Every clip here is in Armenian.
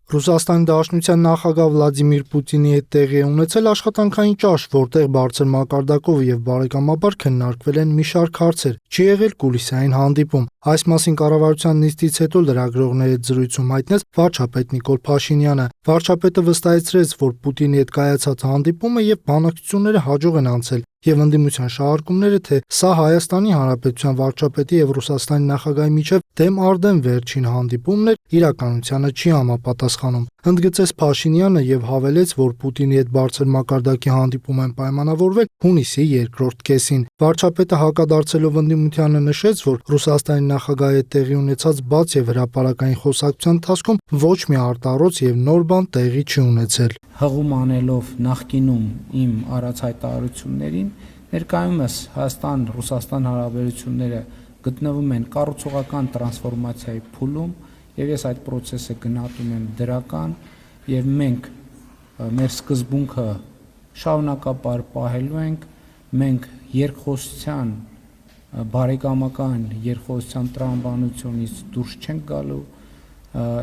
Ռուսաստանի Դաշնության նախագահ Վլադիմիր Պուտինի հետ տեղի է ունեցել աշխատանքային ճաշ, որտեղ բարձր մակարդակով եւ բարեկամաբար քննարկվել են մի շարք հարցեր։ Չի եղել կուլիսային հանդիպում։ Այս մասին կառավարության նիստից հետո լրագրողների հետ զրույցում հայտնեց վարչապետ Նիկոլ Փաշինյանը։ Վարչապետը վստահեցրեց, որ Պուտինի հետ կայացած հանդիպումը եւ բանակցությունները հաջող են անցել, եւ ընդդիմության շահարկումները, թե սա Հայաստանի Հանրապետության վարչապետի եւ Ռուսաստանի նախագահի միջև դեմ արդեն վերջին հանդիպումն էր, իրականությանը չի համապատասխանում։ Ընդգծեց Փաշինյանը եւ հավելեց, որ Պուտինի հետ բարձր մակարդակի հանդիպում են պայմանավորվել հունիսի երկրորդ կեսին։ Վարչապետը հակադարձելով ընդդիմությանը նշեց, որ Ռուսաստանի նախագահի հետ տեղի ունեցած բաց եւ հրապարակային խոսակցության ընթացքում ոչ մի արտառոց եւ նոր բան տեղի չի ունեցել։ Հղում անելով նախկինում իմ առած հայտարարություններին, ներկայումս Հայաստան-Ռուսաստան հարաբերությունները գտնվում են կառուցողական տրանսֆորմացիայի փուլում, եւ ես այդ process-ը գնահատում եմ դրական, եւ մենք մեր սկզբունքը շարունակաբար պահելու ենք, մենք երկխոսության բարեկամական երկխոսության տրամաբանությունից դուրս չենք գալու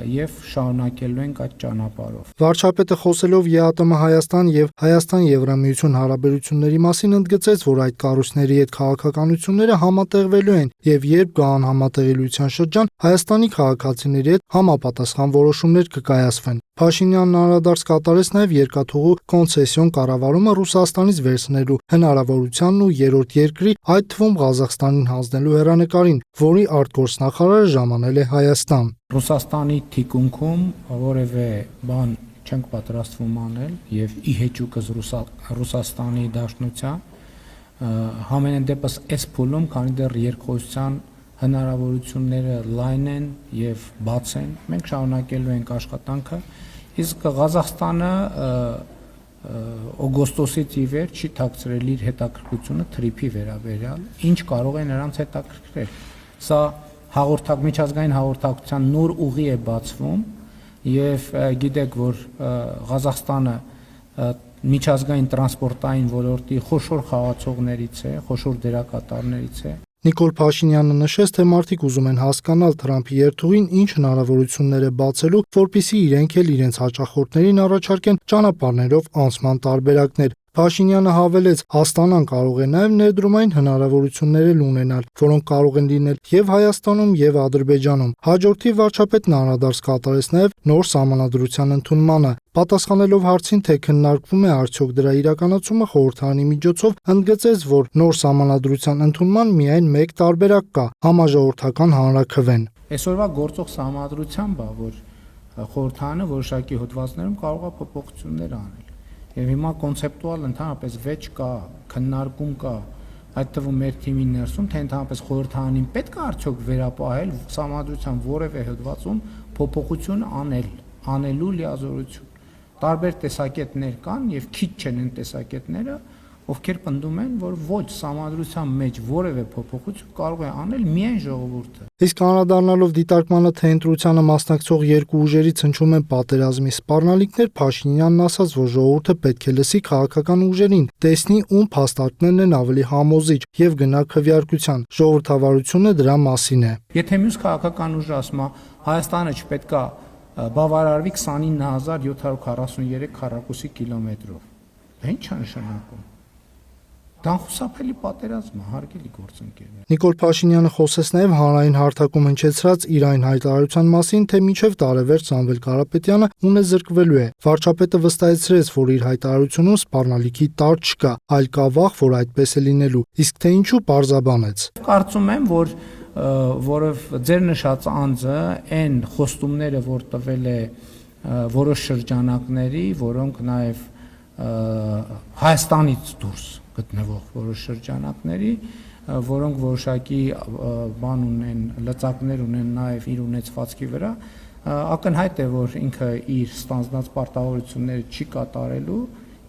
եւ շարունակելու ենք այդ ճանապարհով։ Վարչապետը խոսելով ԵԱՏՄ Հայաստան եւ Հայաստան-Եվրամիություն հարաբերությունների մասին ընդգծեց, որ այդ կառույցների հետ քաղաքականությունները համատեղվելու են եւ երբ կա անհամատեղելիության շրջան, Հայաստանի քաղաքացիների հետ համապատասխան որոշումներ կկայացվեն։ Փաշինյանն անդրադարձ կատարեց նաև երկաթուղու կոնցեսիոն կառավարումը Ռուսաստանից վերցնելու հնարավորությանն ու երրորդ երկրի, այդ թվում Ղազախստանին հանձնելու հեռանկարին, որի արտգործնախարարը ժամանել է Հայաստան։ Ռուսաստանի թիկունքում որևէ բան չենք պատրաստվում անել եւ ի հեճուկս Ռուսաստանի Դաշնության համենայն դեպս այս փուլում, քանի դեռ երկխոսության հնարավորությունները լայն են եւ բաց են, մենք շարունակելու ենք աշխատանքը, իսկ Ղազախստանը օգոստոսից ի վեր չի թաքցրել իր հետաքրքրությունը թրիփի վերաբերյալ, ինչ կարող է նրանց հետաքրքրել։ Սա միջազգային հաղորդակցության նոր ուղի է բացվում եւ գիտեք, որ Ղազախստանը միջազգային տրանսպորտային ոլորտի խոշոր խաղացողներից է, խոշոր դերակատարներից է։ Նիկոլ Փաշինյանը նշեց, թե մարդիկ ուզում են հասկանալ Թրամփի երթուղին ինչ հնարավորություններ է բացելու, որպեսզի իրենք էլ իրենց հաճախորդներին առաջարկեն ճանապարհներով անցման տարբերակներ։ Փաշինյանը հավելեց, Աստանան կարող է նաև ներդրումային հնարավորություններ ունենալ, որոնք կարող են լինել եւ Հայաստանում եւ Ադրբեջանում։ Հաջորդի վարչապետն անդրադարձ կատարեց նաև նոր սահմանադրության ընդունմանը։ Պատասխանելով հարցին, թե քննարկվում է արդյոք դրա իրականացումը խորհրդարանի միջոցով, ընդգծեց, որ նոր սահմանադրության ընդունման միայն մեկ տարբերակ կա՝ համաժողովրդական հանրաքվեն։ Այսօրվա գործող սահմանադրությամբ է, որ խորհրդարանը որոշակի հոդվածներում կարող է փոփոխություններ անել։ Եվ հիմա կոնցեպտուալ ընդհանրապես վեճ կա, քննարկում կա, այդ թվում մեր թիմի ներսում, թե ընդհանրապես խորհրդարանին պետք է արդյոք վերապահել սահմանադրության որևէ հոդվածում փոփոխություն անելու լիազորություն։ Տարբեր տեսակետներ կան եւ քիչ չեն այն տեսակետները, ովքեր պնդում են, որ ոչ սահմանադրության մեջ որևէ փոփոխություն կարող է անել միայն ժողովուրդը։ Իսկ անդրադառնալով դիտարկմանը, թե ընտրությանը մասնակցող երկու ուժերից հնչում են պատերազմի սպառնալիքներ, Փաշինյանն ասաց, որ ժողովուրդը պետք է լսի քաղաքական ուժերին, տեսնի ում փաստարկներն են ավելի համոզիչ եւ գնա քվեարկության։ Ժողովրդավարությունը դրա մասին է։ Եթե մյուս քաղաքական ուժը ասում է Հայաստանը չպետք է բավարարվի 29743 քառակուսի կիլոմետրով, ինչ է նշանակում։ Դա խուսափելի պատերազմ է, հարգելի գործընկերներ։ Նիկոլ Փաշինյանը խոսեց նաև հանրային հարթակում հնչեցրած իր այն հայտարարության մասին, թե մինչև տարեվերջ Սամվել Կարապետյանը ունե զրկվելու է։ Վարչապետը վստահեցրեց, որ իր հայտարարությունում սպառնալիքի տար չկա, այլ կա վախ, որ այդպես է լինելու, իսկ թե ինչու պարզաբանեց։ Կարծում եմ, որով ձեր նշած անձը այն խոստումները, որ տվել է որոշ շրջանակների, որոնք նաև Հայաստանից դուրս գտնվող որոշ շրջանակների, որոնք որոշակի բան ունեն, լծակներ ունեն նաև իր ունեցվածքի վրա, ակնհայտ է, որ ինքը իր ստանձնած պարտավորությունները չի կատարելու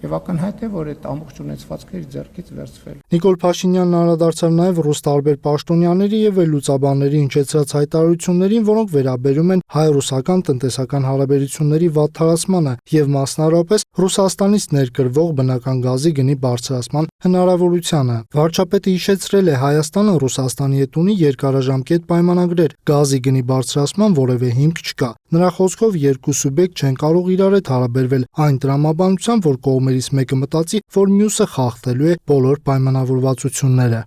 Եվ ակնհայտ է, որ այդ ամբողջ ունեցվածքը իր ձեռքից վերցվել։ Նիկոլ Փաշինյանն անդրադարձավ նաև ռուս տարբեր պաշտոնյաների եւ վերլուծաբանների հնչեցրած հայտարարություններին, որոնք վերաբերում են հայ-ռուսական տնտեսական հարաբերությունների վատ թարացմանը եւ մասնավորապես Ռուսաստանից ներկրվող բնական գազի գնի բարձրացման հնարավորությանը։ Վարչապետը հիշեցրել է, Հայաստանը Ռուսաստանի հետ ունի երկարաժամկետ պայմանագրեր, գազի գնի բարձրացման որևէ հիմք չկա։ Նրա խոսքով երկու սուբյեկտ չեն կարող իրար հետ հարաբերվել այն տրամաբանությամբ, որ կողմերից մեկը մտածի, որ մյուսը խախտելու է բոլոր պայմանավորվածությունները։